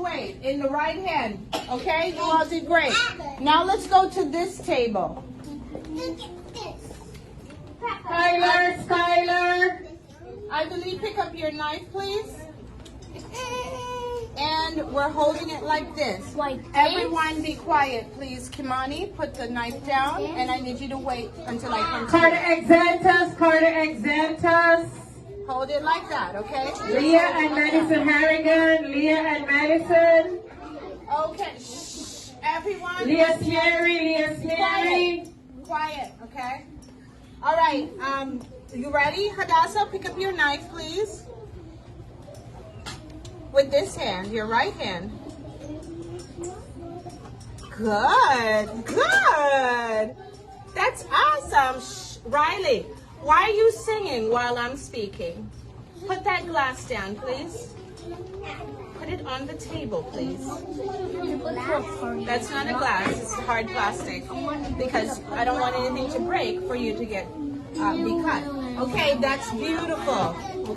weight in the right hand. Okay, you all did great. Now let's go to this table. Skylar, I believe pick up your knife, please. And we're holding it like this. Everyone be quiet, please. Kimani, put the knife down, and I need you to wait until I come to you. Carter Exantus. Hold it like that, okay? Leah and Madison Harrigan. Leah and Madison. Okay, shh. Everyone. Leah Sneary. Quiet, okay? All right, you ready? Hadassah, pick up your knife, please. With this hand, your right hand. Good. That's awesome. Shh. Riley, why are you singing while I'm speaking? Put that glass down, please. Put it on the table, please. That's not a glass, it's hard plastic. Because I don't want anything to break for you to get be cut. Okay, that's beautiful.